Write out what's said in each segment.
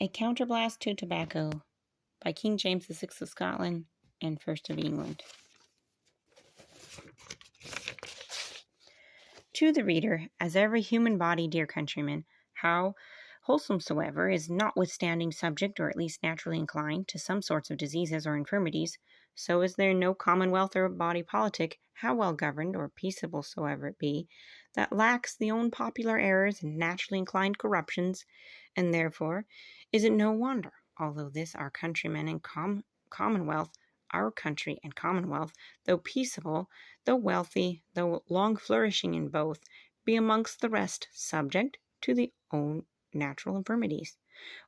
A Counterblast to Tobacco by King James VI of Scotland and First of England. To the reader, as every human body, dear countrymen, how wholesome soever, is notwithstanding subject, or at least naturally inclined, to some sorts of diseases or infirmities, so is there no commonwealth or body politic, how well governed or peaceable soever it be, that lacks the own popular errors and naturally inclined corruptions, and therefore is it no wonder, although this our countrymen and commonwealth, our country and commonwealth, though peaceable, though wealthy, though long flourishing in both, be amongst the rest subject to the own natural infirmities.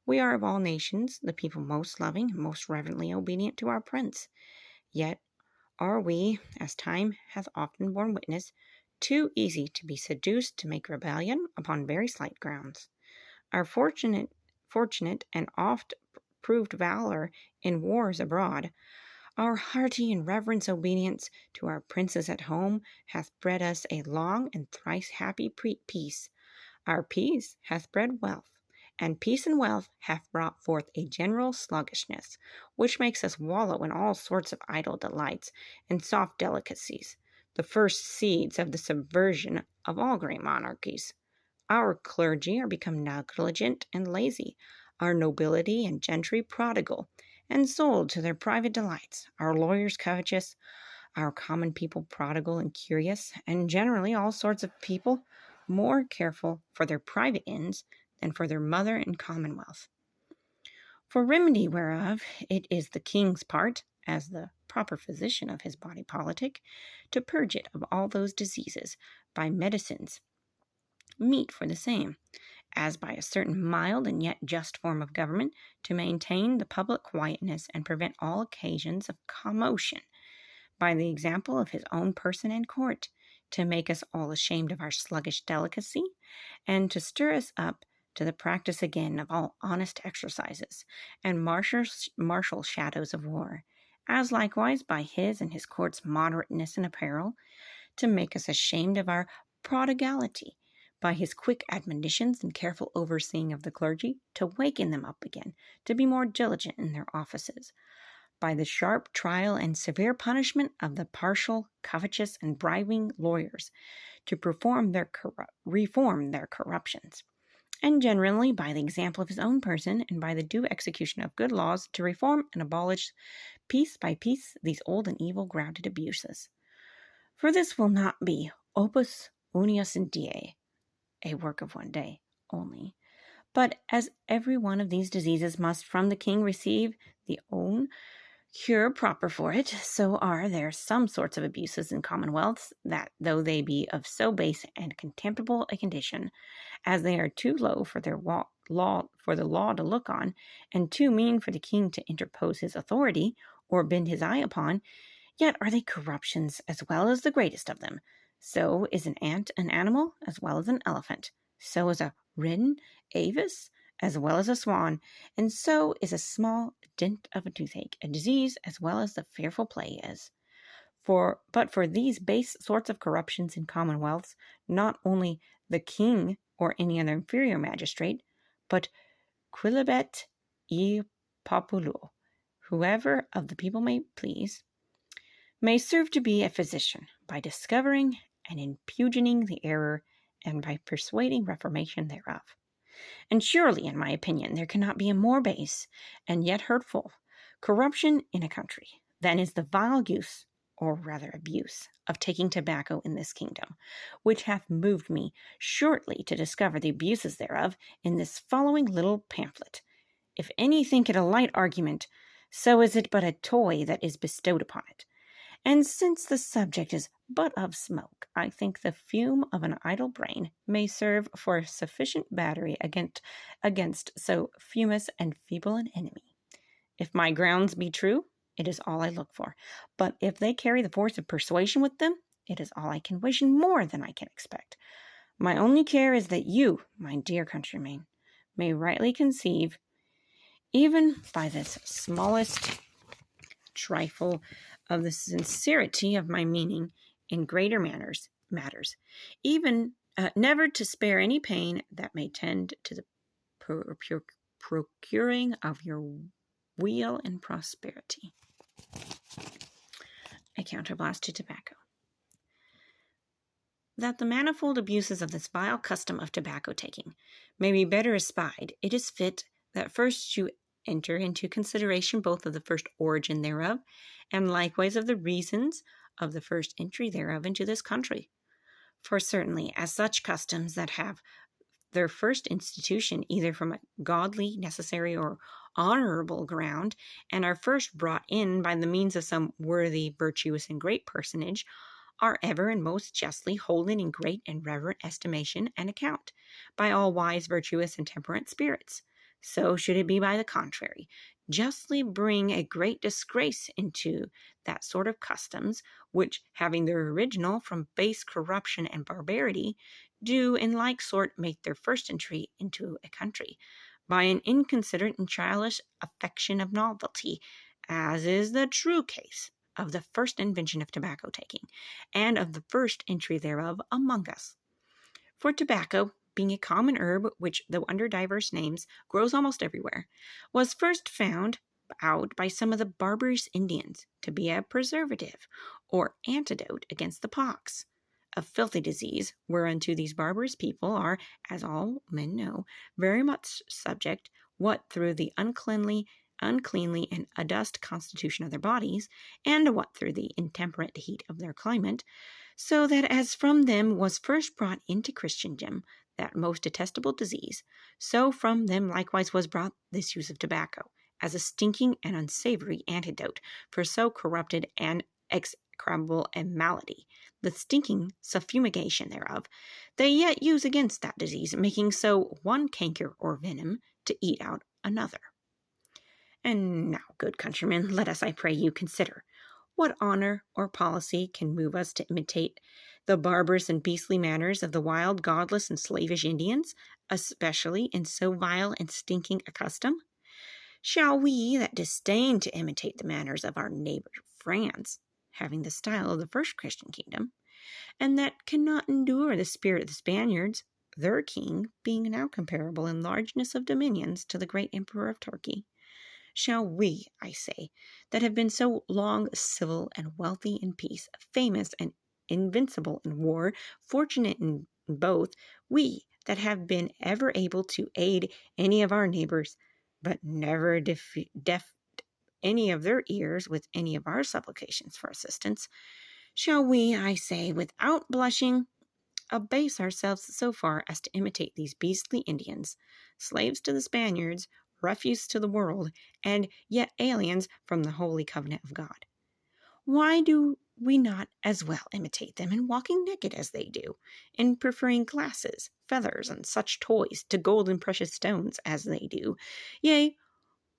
We are of all nations the people most loving and most reverently obedient to our prince. Yet are we, as time hath often borne witness, too easy to be seduced to make rebellion upon very slight grounds. Our fortunate and oft proved valor in wars abroad, our hearty and reverent obedience to our princes at home, hath bred us a long and thrice happy peace. Our peace hath bred wealth, and peace and wealth hath brought forth a general sluggishness, which makes us wallow in all sorts of idle delights and soft delicacies, the first seeds of the subversion of all great monarchies. Our clergy are become negligent and lazy, our nobility and gentry prodigal, and sold to their private delights, our lawyers covetous, our common people prodigal and curious, and generally all sorts of people more careful for their private ends than for their mother and commonwealth. For remedy whereof it is the king's part, as the proper physician of his body politic, to purge it of all those diseases by medicines meet for the same, as by a certain mild and yet just form of government, to maintain the public quietness and prevent all occasions of commotion, by the example of his own person and court, to make us all ashamed of our sluggish delicacy, and to stir us up to the practice again of all honest exercises, and martial shadows of war, as likewise by his and his court's moderateness in apparel, to make us ashamed of our prodigality, by his quick admonitions and careful overseeing of the clergy, to waken them up again, to be more diligent in their offices, by the sharp trial and severe punishment of the partial, covetous, and bribing lawyers, to reform their corruptions, and generally by the example of his own person, and by the due execution of good laws, to reform and abolish piece by piece these old and evil grounded abuses. For this will not be opus unius in die, a work of one day only, but as every one of these diseases must from the king receive the own cure proper for it, so are there some sorts of abuses in commonwealths that, though they be of so base and contemptible a condition, as they are too low for the law to look on, and too mean for the king to interpose his authority or bend his eye upon, yet are they corruptions as well as the greatest of them. So is an ant an animal as well as an elephant. So is a wren avis as well as a swan. And so is a small dint of a toothache a disease as well as the fearful plague is. But for these base sorts of corruptions in commonwealths, not only the king or any other inferior magistrate, but quilibet e populo, whoever of the people may please, may serve to be a physician by discovering and impugning the error, and by persuading reformation thereof. And surely, in my opinion, there cannot be a more base, and yet hurtful, corruption in a country than is the vile use, or rather abuse, of taking tobacco in this kingdom, which hath moved me shortly to discover the abuses thereof in this following little pamphlet. If any think it a light argument, so is it but a toy that is bestowed upon it. And since the subject is but of smoke, I think the fume of an idle brain may serve for a sufficient battery against so fumous and feeble an enemy. If my grounds be true, it is all I look for. But if they carry the force of persuasion with them, it is all I can wish and more than I can expect. My only care is that you, my dear countrymen, may rightly conceive, even by this smallest trifle, of the sincerity of my meaning in greater matters, even never to spare any pain that may tend to the procuring of your weal and prosperity. A counterblast to tobacco. That the manifold abuses of this vile custom of tobacco taking may be better espied, it is fit that first you enter into consideration both of the first origin thereof, and likewise of the reasons of the first entry thereof into this country. For certainly, as such customs that have their first institution either from a godly, necessary, or honorable ground, and are first brought in by the means of some worthy, virtuous, and great personage, are ever and most justly holden in great and reverent estimation and account by all wise, virtuous, and temperate spirits. So should it be by the contrary, justly bring a great disgrace into that sort of customs, which, having their original from base corruption and barbarity, do in like sort make their first entry into a country by an inconsiderate and childish affection of novelty, as is the true case of the first invention of tobacco taking, and of the first entry thereof among us. For tobacco, being a common herb, which, though under diverse names, grows almost everywhere, was first found out by some of the barbarous Indians to be a preservative, or antidote against the pox, a filthy disease, whereunto these barbarous people are, as all men know, very much subject, what through the uncleanly and adust constitution of their bodies, and what through the intemperate heat of their climate, so that as from them was first brought into Christendom that most detestable disease, so from them likewise was brought this use of tobacco, as a stinking and unsavory antidote for so corrupted and execrable a malady. The stinking suffumigation thereof they yet use against that disease, making so one canker or venom to eat out another. And now, good countrymen, let us, I pray you, consider what honor or policy can move us to imitate the barbarous and beastly manners of the wild, godless, and slavish Indians, especially in so vile and stinking a custom? Shall we, that disdain to imitate the manners of our neighbor France, having the style of the first Christian kingdom, and that cannot endure the spirit of the Spaniards, their king being now comparable in largeness of dominions to the great emperor of Turkey, shall we, I say, that have been so long civil and wealthy in peace, famous and invincible in war, fortunate in both, we that have been ever able to aid any of our neighbors, but never deaf any of their ears with any of our supplications for assistance, shall we, I say, without blushing, abase ourselves so far as to imitate these beastly Indians, slaves to the Spaniards, refuse to the world, and yet aliens from the holy covenant of God? Why do we not as well imitate them in walking naked as they do, in preferring glasses, feathers, and such toys to gold and precious stones as they do? Yea,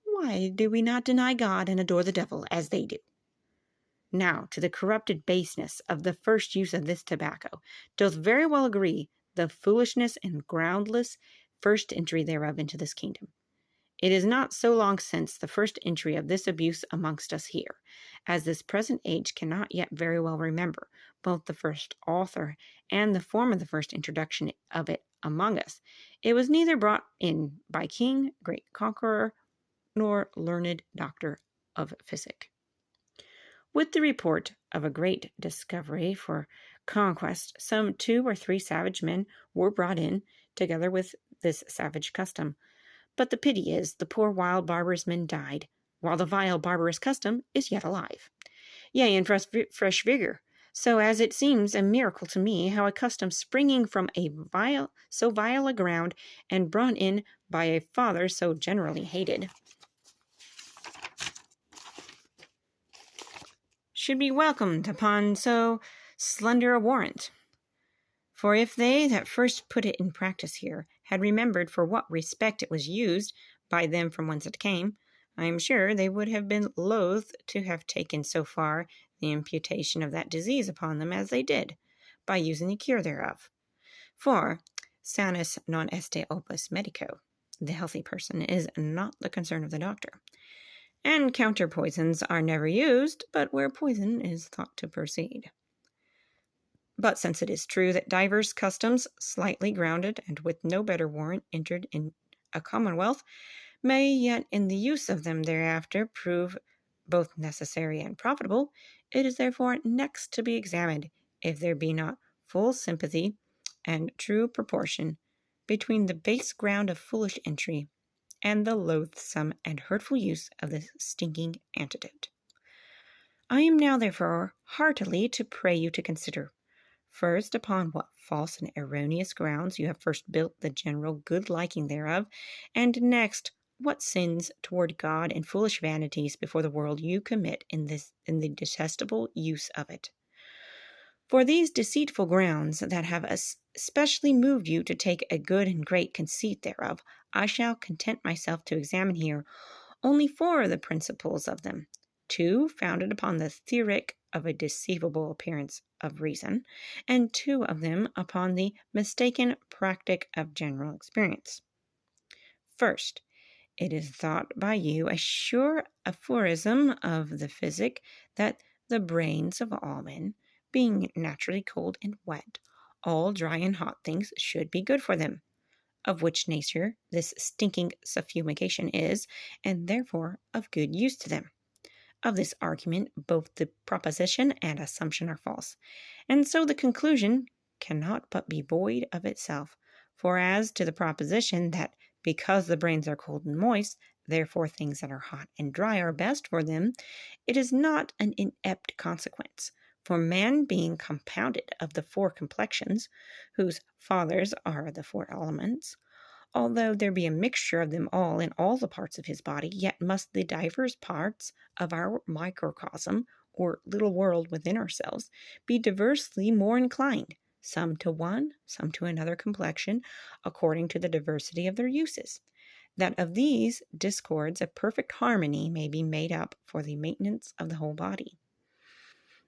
why do we not deny God and adore the devil as they do? Now, to the corrupted baseness of the first use of this tobacco doth very well agree the foolishness and groundless first entry thereof into this kingdom. It is not so long since the first entry of this abuse amongst us here, as this present age cannot yet very well remember both the first author and the form of the first introduction of it among us. It was neither brought in by king, great conqueror, nor learned doctor of physic. With the report of a great discovery for conquest, some 2 or 3 savage men were brought in, together with this savage custom. But the pity is, the poor wild barbarous men died, while the vile barbarous custom is yet alive, yea, in fresh vigor. So as it seems a miracle to me how a custom springing from so vile a ground, and brought in by a father so generally hated, should be welcomed upon so slender a warrant. For if they that first put it in practice here had remembered for what respect it was used by them from whence it came, I am sure they would have been loath to have taken so far the imputation of that disease upon them as they did, by using the cure thereof. For sanus non est opus medico, the healthy person is not the concern of the doctor. And counter poisons are never used, but where poison is thought to proceed. But since it is true that divers customs, slightly grounded and with no better warrant entered in a commonwealth, may yet in the use of them thereafter prove both necessary and profitable, it is therefore next to be examined if there be not full sympathy and true proportion between the base ground of foolish entry and the loathsome and hurtful use of this stinking antidote. I am now therefore heartily to pray you to consider, first, upon what false and erroneous grounds you have first built the general good liking thereof, and next, what sins toward God and foolish vanities before the world you commit in the detestable use of it. For these deceitful grounds that have especially moved you to take a good and great conceit thereof, I shall content myself to examine here only four of the principles of them, two founded upon the theoric of a deceivable appearance of reason, and two of them upon the mistaken practic of general experience. First, it is thought by you a sure aphorism of the physic that the brains of all men, being naturally cold and wet, all dry and hot things should be good for them, of which nature this stinking suffumigation is, and therefore of good use to them. Of this argument, both the proposition and assumption are false, and so the conclusion cannot but be void of itself. For as to the proposition that because the brains are cold and moist, therefore things that are hot and dry are best for them, it is not an inept consequence. For man being compounded of the four complexions, whose fathers are the four elements, although there be a mixture of them all in all the parts of his body, yet must the divers parts of our microcosm, or little world within ourselves, be diversely more inclined, some to one, some to another complexion, according to the diversity of their uses, that of these discords a perfect harmony may be made up for the maintenance of the whole body.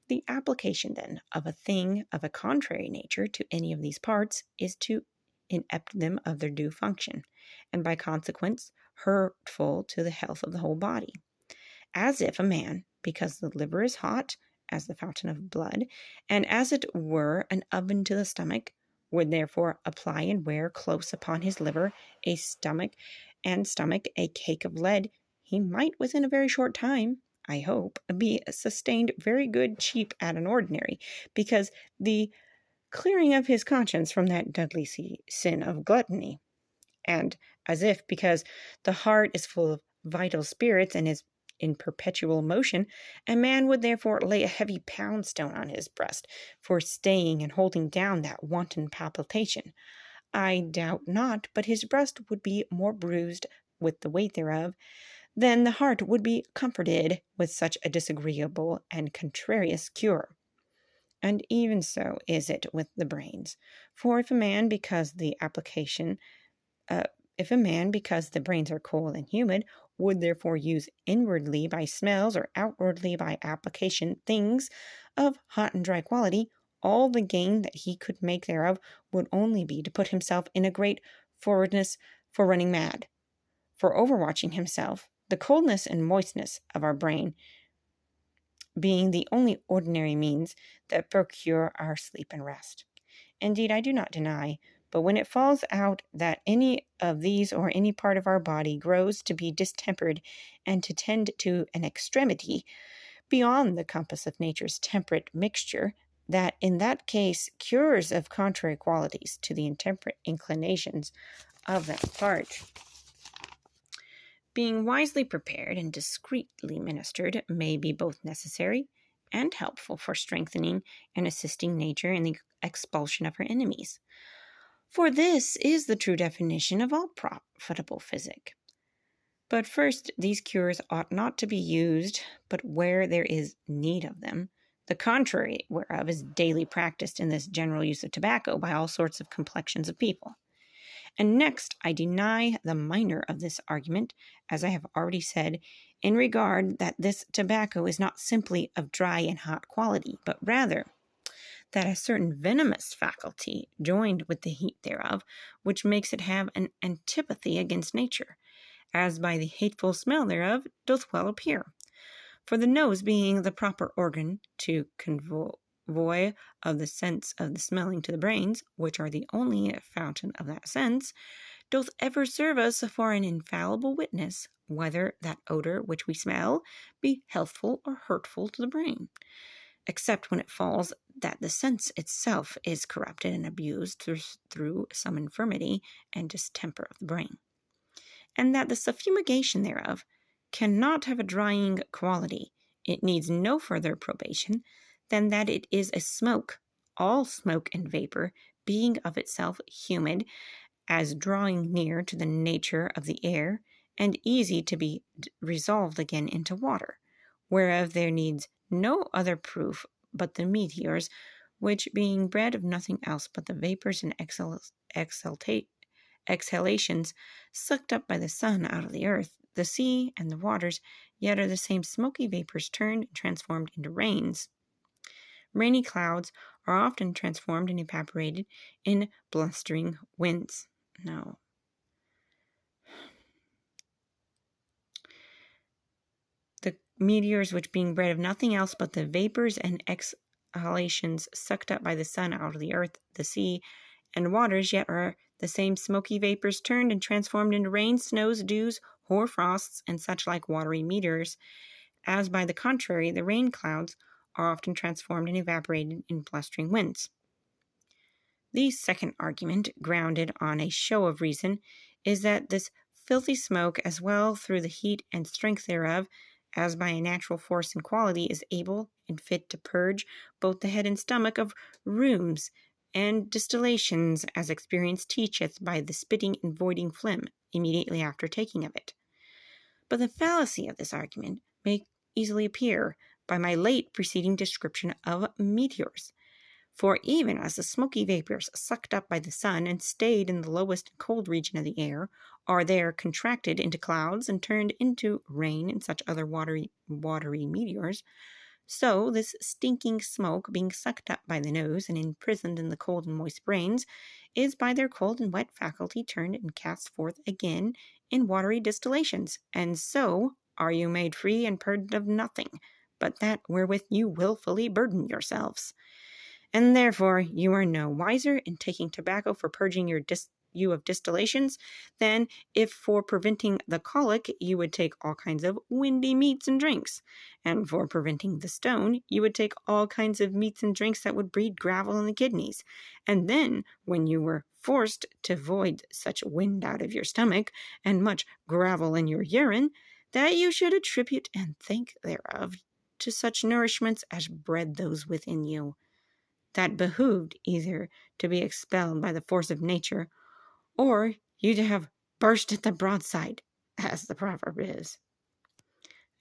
The application, then, of a thing of a contrary nature to any of these parts is to inept them of their due function, and by consequence hurtful to the health of the whole body. As if a man, because the liver is hot, as the fountain of blood, and as it were an oven to the stomach, would therefore apply and wear close upon his liver a stomach a cake of lead, he might within a very short time, I hope, be sustained very good cheap at an ordinary, because the clearing of his conscience from that deadly sin of gluttony, and as if because the heart is full of vital spirits and is in perpetual motion, a man would therefore lay a heavy poundstone on his breast for staying and holding down that wanton palpitation. I doubt not but his breast would be more bruised with the weight thereof than the heart would be comforted with such a disagreeable and contrarious cure. And even so is it with the brains. For if a man, because the brains are cold and humid, would therefore use inwardly by smells or outwardly by application things of hot and dry quality, all the gain that he could make thereof would only be to put himself in a great forwardness for running mad, for overwatching himself, the coldness and moistness of our brain being the only ordinary means that procure our sleep and rest. Indeed, I do not deny, but when it falls out that any of these or any part of our body grows to be distempered and to tend to an extremity beyond the compass of nature's temperate mixture, that in that case cures of contrary qualities to the intemperate inclinations of that part, being wisely prepared and discreetly ministered, may be both necessary and helpful for strengthening and assisting nature in the expulsion of her enemies. For this is the true definition of all profitable physic. But first, these cures ought not to be used but where there is need of them, the contrary whereof is daily practiced in this general use of tobacco by all sorts of complexions of people. And next, I deny the minor of this argument, as I have already said, in regard that this tobacco is not simply of dry and hot quality, but rather that a certain venomous faculty, joined with the heat thereof, which makes it have an antipathy against nature, as by the hateful smell thereof doth well appear. For the nose being the proper organ to convoy of the sense of the smelling to the brains, which are the only fountain of that sense, doth ever serve us for an infallible witness, whether that odor which we smell be healthful or hurtful to the brain, except when it falls that the sense itself is corrupted and abused through some infirmity and distemper of the brain, and that the suffumigation thereof cannot have a drying quality. It needs no further probation than that it is a smoke, all smoke and vapor being of itself humid, as drawing near to the nature of the air, and easy to be resolved again into water, whereof there needs no other proof but the meteors, which being bred of nothing else but the vapors and exhalations sucked up by the sun out of the earth, the sea, and the waters, yet are the same smoky vapors turned and transformed into rains. Rainy clouds are often transformed and evaporated in blustering winds. No. The meteors, which being bred of nothing else but the vapors and exhalations sucked up by the sun out of the earth, the sea, and waters, yet are the same smoky vapors turned and transformed into rain, snows, dews, hoar frosts, and such like watery meteors, as by the contrary the rain clouds are often transformed and evaporated in blustering winds. The second argument, grounded on a show of reason, is that this filthy smoke, as well through the heat and strength thereof, as by a natural force and quality, is able and fit to purge both the head and stomach of rheums and distillations, as experience teacheth by the spitting and voiding phlegm immediately after taking of it. But the fallacy of this argument may easily appear by my late preceding description of meteors. For even as the smoky vapors sucked up by the sun and stayed in the lowest and cold region of the air are there contracted into clouds and turned into rain and such other watery meteors, so this stinking smoke, being sucked up by the nose and imprisoned in the cold and moist brains, is by their cold and wet faculty turned and cast forth again in watery distillations, and so are you made free and purged of nothing but that wherewith you wilfully burden yourselves. And therefore you are no wiser in taking tobacco for purging you of distillations than if for preventing the colic you would take all kinds of windy meats and drinks, and for preventing the stone you would take all kinds of meats and drinks that would breed gravel in the kidneys, and then when you were forced to void such wind out of your stomach and much gravel in your urine, that you should attribute and think thereof to such nourishments as bred those within you, that behooved either to be expelled by the force of nature, or you to have burst at the broadside, as the proverb is.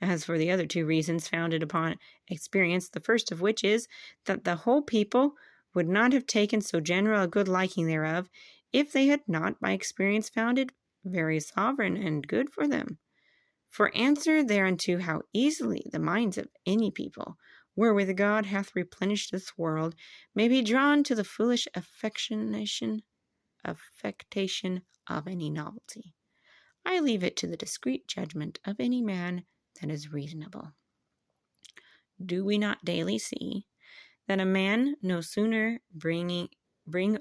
As for the other two reasons founded upon experience, the first of which is that the whole people would not have taken so general a good liking thereof, if they had not by experience found it very sovereign and good for them. For answer thereunto, how easily the minds of any people, wherewith God hath replenished this world, may be drawn to the foolish affectation of any novelty, I leave it to the discreet judgment of any man that is reasonable. Do we not daily see that a man no sooner bring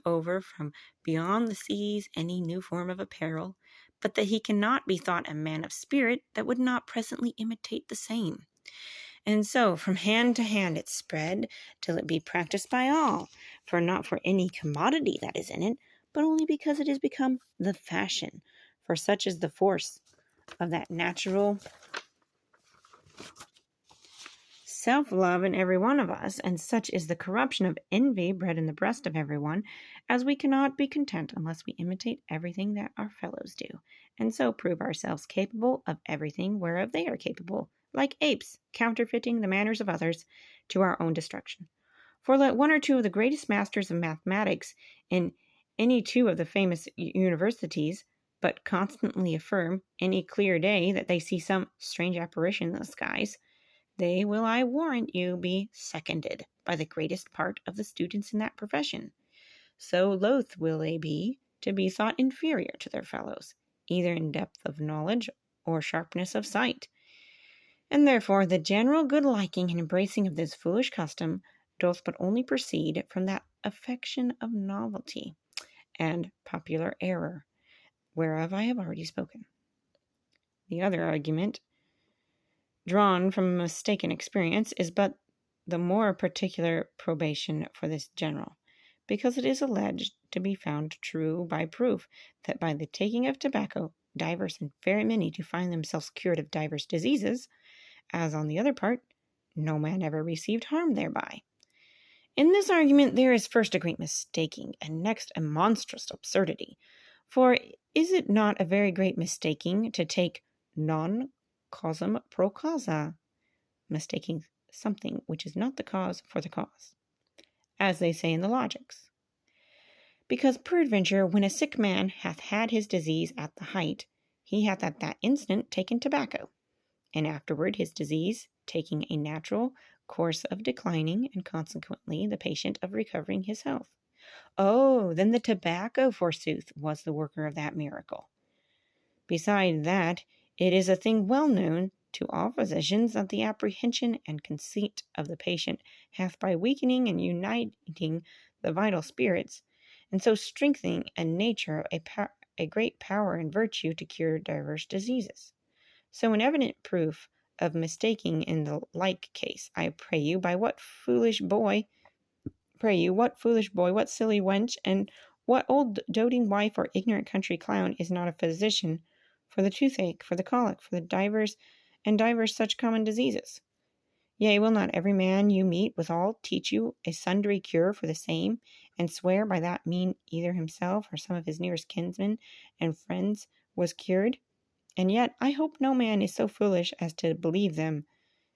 over from beyond the seas any new form of apparel, but that he cannot be thought a man of spirit that would not presently imitate the same? And so from hand to hand it spread, till it be practiced by all, for not for any commodity that is in it, but only because it is become the fashion. For such is the force of that natural self-love in every one of us, and such is the corruption of envy bred in the breast of every one, as we cannot be content unless we imitate everything that our fellows do, and so prove ourselves capable of everything whereof they are capable, like apes, counterfeiting the manners of others to our own destruction. For let one or two of the greatest masters of mathematics in any two of the famous universities but constantly affirm any clear day that they see some strange apparition in the skies, they will, I warrant you, be seconded by the greatest part of the students in that profession. So loath will they be to be thought inferior to their fellows, either in depth of knowledge or sharpness of sight. And therefore the general good liking and embracing of this foolish custom doth but only proceed from that affection of novelty and popular error, whereof I have already spoken. The other argument, drawn from mistaken experience, is but the more particular probation for this general, because it is alleged to be found true by proof that by the taking of tobacco divers and very many do find themselves cured of divers diseases, as on the other part, no man ever received harm thereby. In this argument there is first a great mistaking, and next a monstrous absurdity. For is it not a very great mistaking to take non causam pro causa, mistaking something which is not the cause for the cause, as they say in the Logics? Because peradventure, when a sick man hath had his disease at the height, he hath at that instant taken tobacco, and afterward his disease taking a natural course of declining, and consequently the patient of recovering his health. Oh, then the tobacco, forsooth, was the worker of that miracle. Beside that, it is a thing well known to all physicians that the apprehension and conceit of the patient hath by weakening and uniting the vital spirits, and so strengthening a nature a great power and virtue to cure divers diseases. So an evident proof of mistaking in the like case, I pray you, what foolish boy, what silly wench, and what old doting wife or ignorant country clown is not a physician for the toothache, for the colic, for the divers such common diseases? Yea, will not every man you meet withal teach you a sundry cure for the same, and swear by that mean either himself or some of his nearest kinsmen and friends was cured? And yet I hope no man is so foolish as to believe them.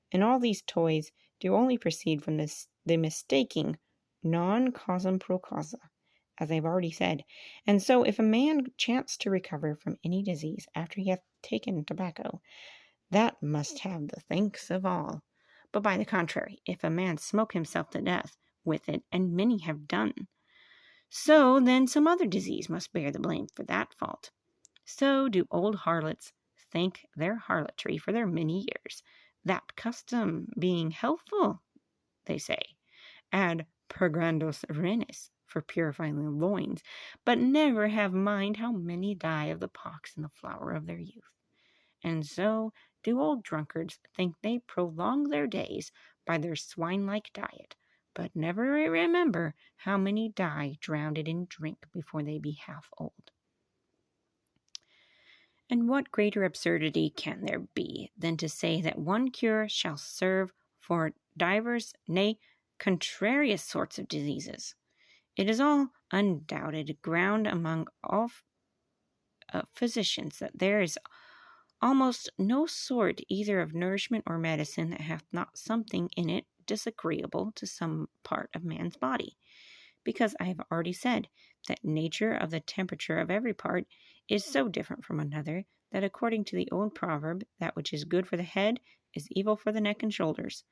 And all these toys do only proceed from the mistaking non causam pro causa, as I have already said. And so if a man chance to recover from any disease after he hath taken tobacco, that must have the thanks of all. But by the contrary, if a man smoke himself to death with it, and many have done so, then some other disease must bear the blame for that fault. So do old harlots thank their harlotry for their many years, that custom being healthful, they say, ad purgandus renis, for purifying the loins, but never have mind how many die of the pox in the flower of their youth. And so do old drunkards think they prolong their days by their swine-like diet, but never remember how many die drowned in drink before they be half old. And what greater absurdity can there be than to say that one cure shall serve for divers, nay, contrarious sorts of diseases? It is all undoubted ground among all physicians that there is almost no sort either of nourishment or medicine that hath not something in it disagreeable to some part of man's body, because I have already said that nature of the temperature of every part is so different from another that according to the old proverb, that which is good for the head is evil for the neck and shoulders.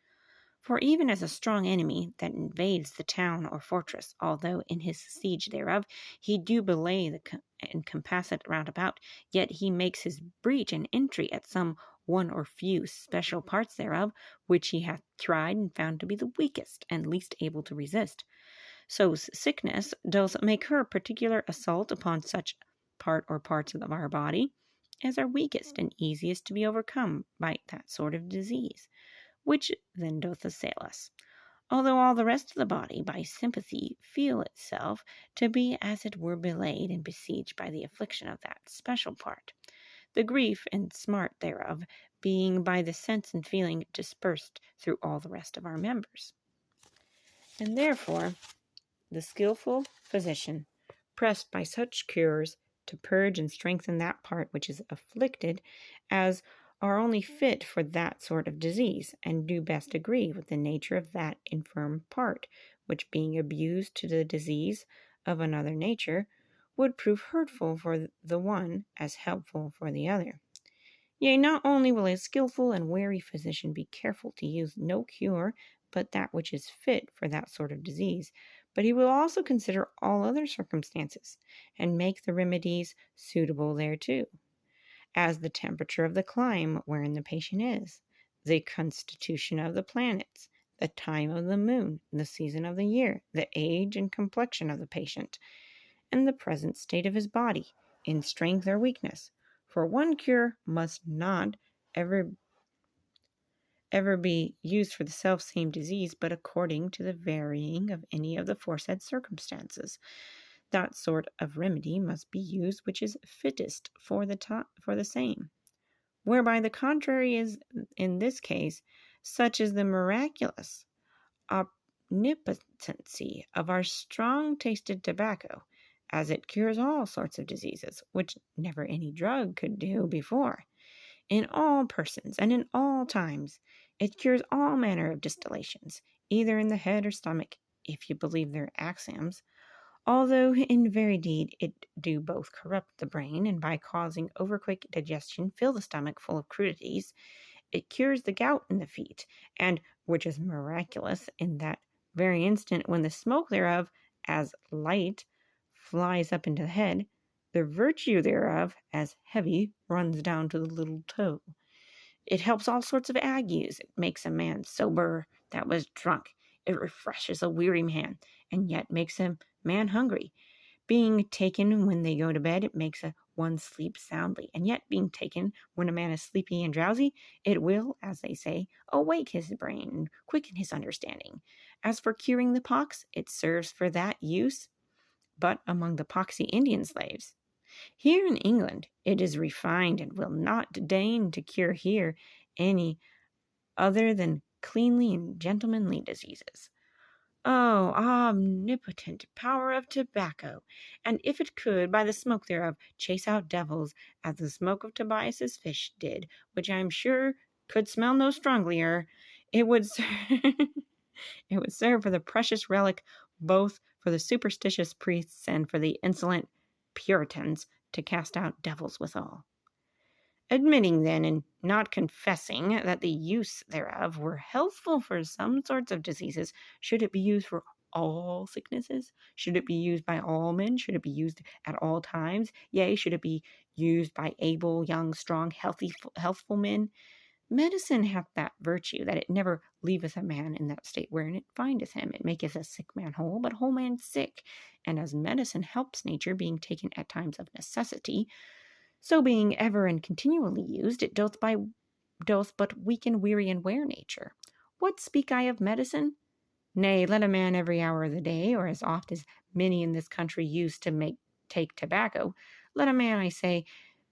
For even as a strong enemy that invades the town or fortress, although in his siege thereof he do belay and compass it round about, yet he makes his breach and entry at some one or few special parts thereof, which he hath tried and found to be the weakest and least able to resist. So sickness doth make her particular assault upon such part or parts of our body as are weakest and easiest to be overcome by that sort of disease, which then doth assail us, although all the rest of the body by sympathy feel itself to be as it were belayed and besieged by the affliction of that special part, the grief and smart thereof being by the sense and feeling dispersed through all the rest of our members. And therefore the skillful physician, pressed by such cures to purge and strengthen that part which is afflicted, as are only fit for that sort of disease, and do best agree with the nature of that infirm part, which being abused to the disease of another nature, would prove hurtful for the one as helpful for the other. Yea, not only will a skillful and wary physician be careful to use no cure but that which is fit for that sort of disease, but he will also consider all other circumstances, and make the remedies suitable thereto, as the temperature of the clime wherein the patient is, the constitution of the planets, the time of the moon, the season of the year, the age and complexion of the patient, and the present state of his body, in strength or weakness. For one cure must not ever be used for the self-same disease, but according to the varying of any of the foresaid circumstances. That sort of remedy must be used which is fittest for the same. Whereby the contrary is, in this case, such is the miraculous omnipotency of our strong-tasted tobacco, as it cures all sorts of diseases, which never any drug could do before. In all persons and in all times, it cures all manner of distillations, either in the head or stomach, if you believe their axioms, although in very deed it do both corrupt the brain, and by causing overquick digestion fill the stomach full of crudities. It cures the gout in the feet, and, which is miraculous, in that very instant when the smoke thereof, as light, flies up into the head, the virtue thereof, as heavy, runs down to the little toe. It helps all sorts of agues. It makes a man sober that was drunk. It refreshes a weary man, and yet makes a man hungry. Being taken when they go to bed, it makes one sleep soundly, and yet being taken when a man is sleepy and drowsy, it will, as they say, awake his brain and quicken his understanding. As for curing the pox, it serves for that use, but among the poxy Indian slaves. Here in England it is refined, and will not deign to cure here any other than cleanly and gentlemanly diseases. Oh, omnipotent power of tobacco! And if it could, by the smoke thereof, chase out devils, as the smoke of Tobias's fish did, which I am sure could smell no stronglier, it would it would serve for the precious relic, both for the superstitious priests and for the insolent Puritans, to cast out devils withal. Admitting then, and not confessing that the use thereof were healthful for some sorts of diseases, should it be used for all sicknesses? Should it be used by all men? Should it be used at all times? Yea, should it be used by able, young, strong, healthful men? Medicine hath that virtue, that it never leaveth a man in that state wherein it findeth him. It maketh a sick man whole, but whole man sick. And as medicine helps nature, being taken at times of necessity, so being ever and continually used, it doth but weaken, weary, and wear nature. What speak I of medicine? Nay, let a man every hour of the day, or as oft as many in this country use to take tobacco, let a man, I say,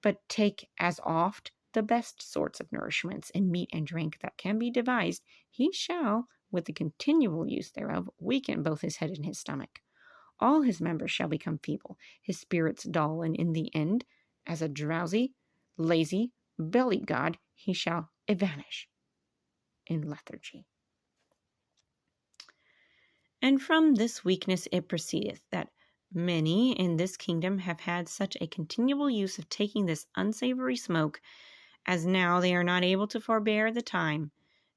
but take as oft the best sorts of nourishments in meat and drink that can be devised, he shall, with the continual use thereof, weaken both his head and his stomach. All his members shall become feeble, his spirits dull, and in the end, as a drowsy, lazy, bellied god, he shall evanish in lethargy. And from this weakness it proceedeth, that many in this kingdom have had such a continual use of taking this unsavory smoke, as now they are not able to forbear the time,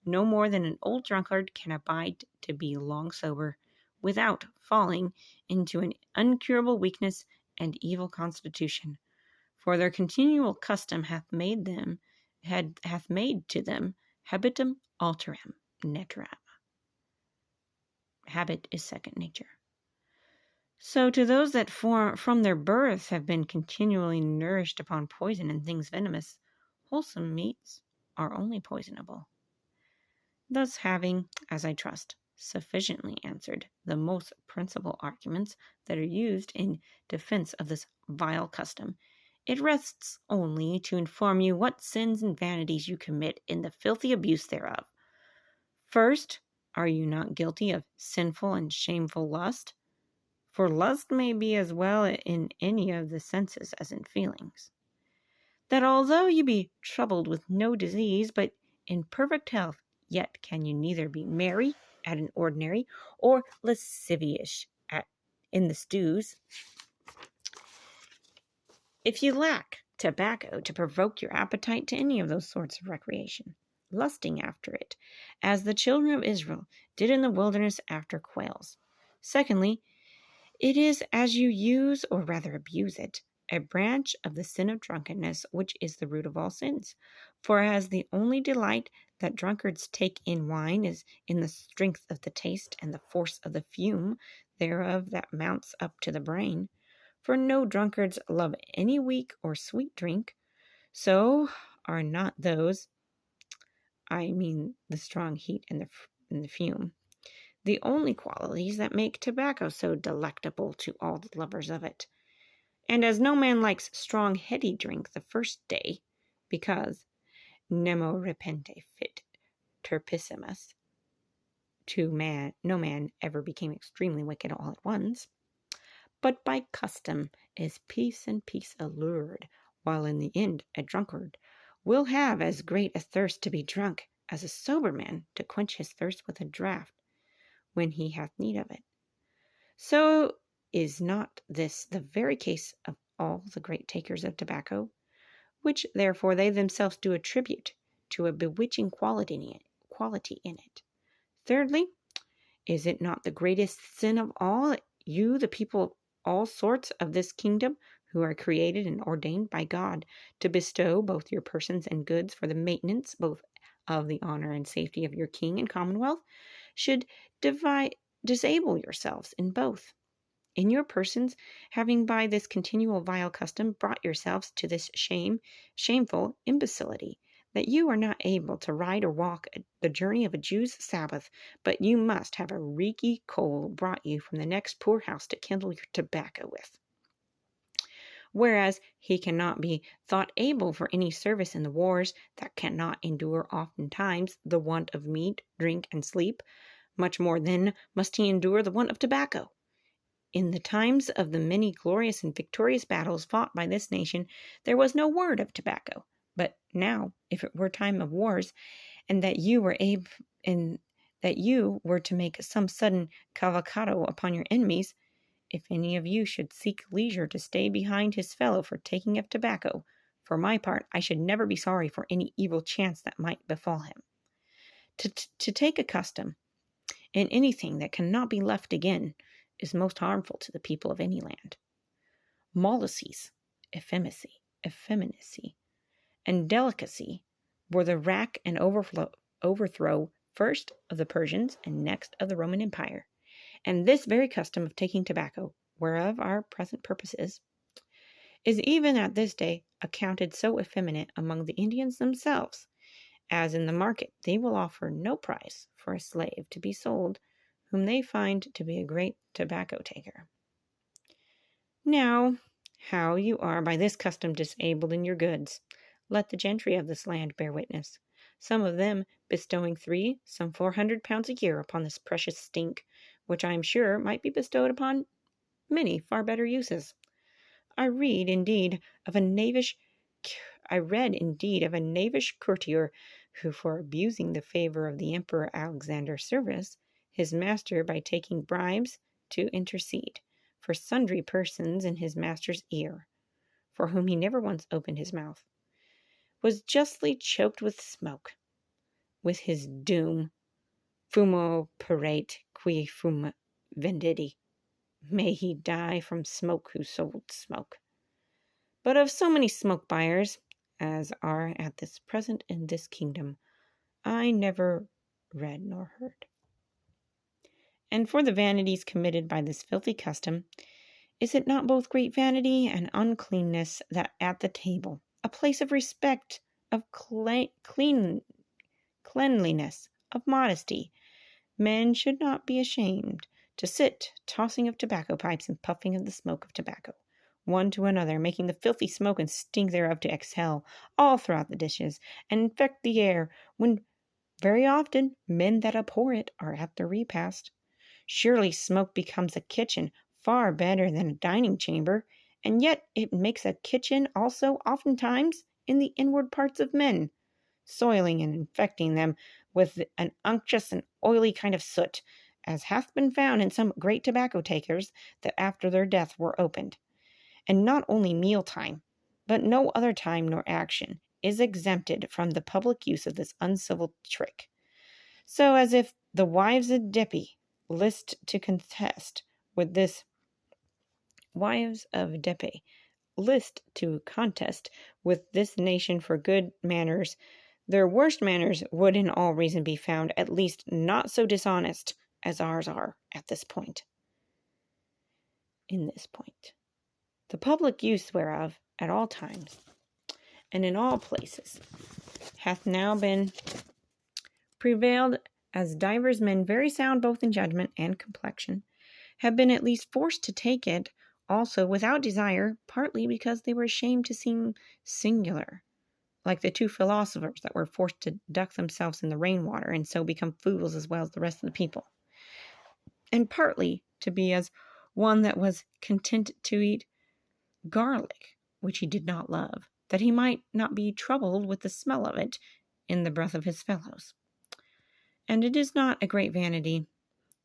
no more than an old drunkard can abide to be long sober, without falling into an incurable weakness and evil constitution. For their continual custom hath made to them habitum alteram naturam. Habit is second nature. So to those that from their birth have been continually nourished upon poison and things venomous, wholesome meats are only poisonable. Thus having, as I trust, sufficiently answered the most principal arguments that are used in defense of this vile custom, it rests only to inform you what sins and vanities you commit in the filthy abuse thereof. First, are you not guilty of sinful and shameful lust? For lust may be as well in any of the senses as in feelings. That although you be troubled with no disease, but in perfect health, yet can you neither be merry at an ordinary, or lascivious in the stews. If you lack tobacco to provoke your appetite to any of those sorts of recreation, lusting after it, as the children of Israel did in the wilderness after quails. Secondly, it is as you use, or rather abuse it, a branch of the sin of drunkenness, which is the root of all sins. For as the only delight that drunkards take in wine is in the strength of the taste and the force of the fume thereof that mounts up to the brain, For no drunkards love any weak or sweet drink, so are not those, I mean the strong heat and the fume, the only qualities that make tobacco so delectable to all the lovers of it. And as no man likes strong heady drink the first day, because nemo repente fit turpissimus, no man ever became extremely wicked all at once, but by custom is peace and peace allured, while in the end a drunkard will have as great a thirst to be drunk as a sober man to quench his thirst with a draught when he hath need of it. So is not this the very case of all the great takers of tobacco, which therefore they themselves do attribute to a bewitching quality in it? Thirdly, is it not the greatest sin of all, you, the people of all sorts of this kingdom, who are created and ordained by God to bestow both your persons and goods for the maintenance both of the honor and safety of your king and commonwealth, should disable yourselves in both? In your persons, having by this continual vile custom brought yourselves to this shameful imbecility, that you are not able to ride or walk the journey of a Jew's Sabbath, but you must have a reeky coal brought you from the next poorhouse to kindle your tobacco with. Whereas he cannot be thought able for any service in the wars that cannot endure oftentimes the want of meat, drink, and sleep, much more then must he endure the want of tobacco. In the times of the many glorious and victorious battles fought by this nation, there was no word of tobacco. But now, if it were time of wars, and that you were to make some sudden cavalcado upon your enemies, if any of you should seek leisure to stay behind his fellow for taking of tobacco, for my part, I should never be sorry for any evil chance that might befall him. To take a custom in anything that cannot be left again is most harmful to the people of any land. Mollices, effeminacy, and delicacy were the rack and overthrow first of the Persians and next of the Roman Empire. And this very custom of taking tobacco, whereof our present purpose is even at this day accounted so effeminate among the Indians themselves, as in the market they will offer no price for a slave to be sold whom they find to be a great tobacco taker. Now, how you are by this custom disabled in your goods, let the gentry of this land bear witness, some of them bestowing 3, some 400 pounds a year upon this precious stink, which I am sure might be bestowed upon many far better uses. I read indeed of a knavish courtier who, for abusing the favor of the Emperor Alexander's service, his master, by taking bribes to intercede for sundry persons in his master's ear, for whom he never once opened his mouth, was justly choked with smoke, with his doom, fumo parate qui fum vendidi. May he die from smoke who sold smoke. But of so many smoke buyers as are at this present in this kingdom, I never read nor heard. And for the vanities committed by this filthy custom, is it not both great vanity and uncleanness that at the table, a place of respect, of cleanliness, of modesty, men should not be ashamed to sit tossing of tobacco pipes and puffing of the smoke of tobacco, one to another, making the filthy smoke and stink thereof to exhale all throughout the dishes, and infect the air, when very often men that abhor it are at the repast? Surely smoke becomes a kitchen far better than a dining chamber, and yet it makes a kitchen also oftentimes in the inward parts of men, soiling and infecting them with an unctuous and oily kind of soot, as hath been found in some great tobacco takers that after their death were opened. And not only meal time, but no other time nor action is exempted from the public use of this uncivil trick. So as if the wives of Depi list to contest with this nation for good manners, their worst manners would in all reason be found at least not so dishonest as ours are at this point. The public use whereof at all times and in all places hath now been prevailed, as divers men very sound both in judgment and complexion have been at least forced to take it also without desire, partly because they were ashamed to seem singular, like the two philosophers that were forced to duck themselves in the rainwater and so become fools as well as the rest of the people, and partly to be as one that was content to eat garlic, which he did not love, that he might not be troubled with the smell of it in the breath of his fellows. And it is not a great vanity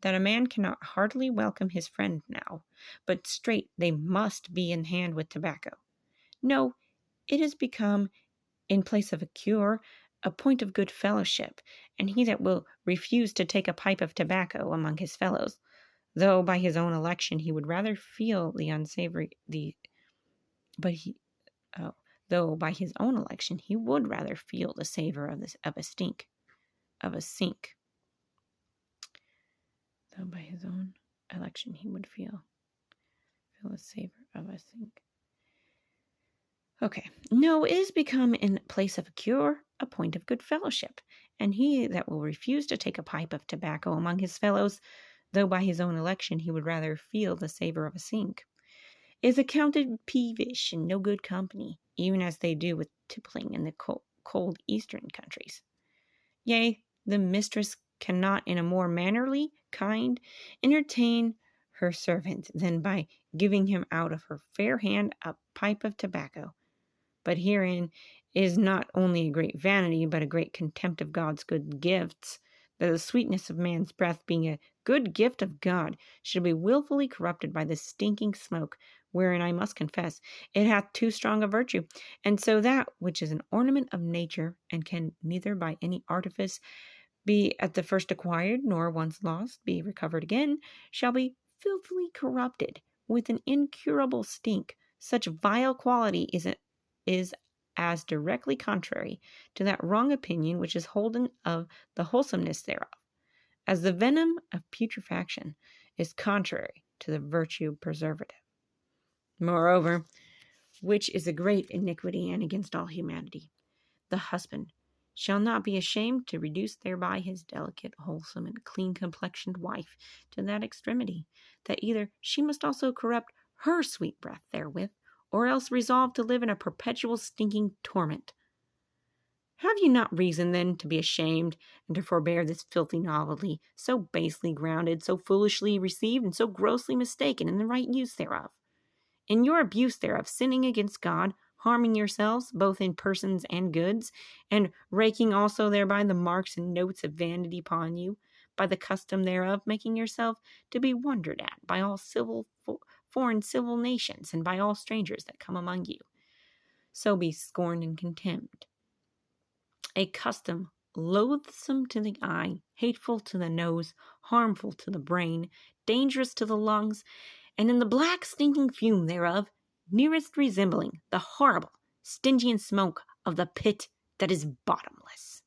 that a man cannot heartily welcome his friend now, but straight they must be in hand with tobacco. No, it is become, in place of a cure, a point of good fellowship, and he that will refuse to take a pipe of tobacco among his fellows, though by his own election he would rather feel the unsavory though by his own election he would rather feel the savor of a sink. Though by his own election he would feel the savor of a sink. Okay. No, it is become in place of a cure a point of good fellowship, and he that will refuse to take a pipe of tobacco among his fellows, though by his own election he would rather feel the savor of a sink, is accounted peevish and no good company, even as they do with tippling in the cold eastern countries. Yea, the mistress cannot in a more mannerly kind entertain her servant than by giving him out of her fair hand a pipe of tobacco. But herein is not only a great vanity, but a great contempt of God's good gifts, that the sweetness of man's breath, being a good gift of God, should be wilfully corrupted by this stinking smoke, wherein I must confess it hath too strong a virtue, and so that which is an ornament of nature, and can neither by any artifice be at the first acquired, nor once lost be recovered again, shall be filthily corrupted with an incurable stink. Such vile quality is as directly contrary to that wrong opinion which is holden of the wholesomeness thereof, as the venom of putrefaction is contrary to the virtue preservative. Moreover, which is a great iniquity and against all humanity, the husband shall not be ashamed to reduce thereby his delicate, wholesome, and clean-complexioned wife to that extremity, that either she must also corrupt her sweet breath therewith, or else resolve to live in a perpetual stinking torment. Have you not reason, then, to be ashamed, and to forbear this filthy novelty, so basely grounded, so foolishly received, and so grossly mistaken in the right use thereof? In your abuse thereof, sinning against God, harming yourselves, both in persons and goods, and raking also thereby the marks and notes of vanity upon you, by the custom thereof making yourself to be wondered at by all foreign civil nations, and by all strangers that come among you. So be scorned and contemned. A custom loathsome to the eye, hateful to the nose, harmful to the brain, dangerous to the lungs, and in the black stinking fume thereof, nearest resembling the horrible Stygian smoke of the pit that is bottomless.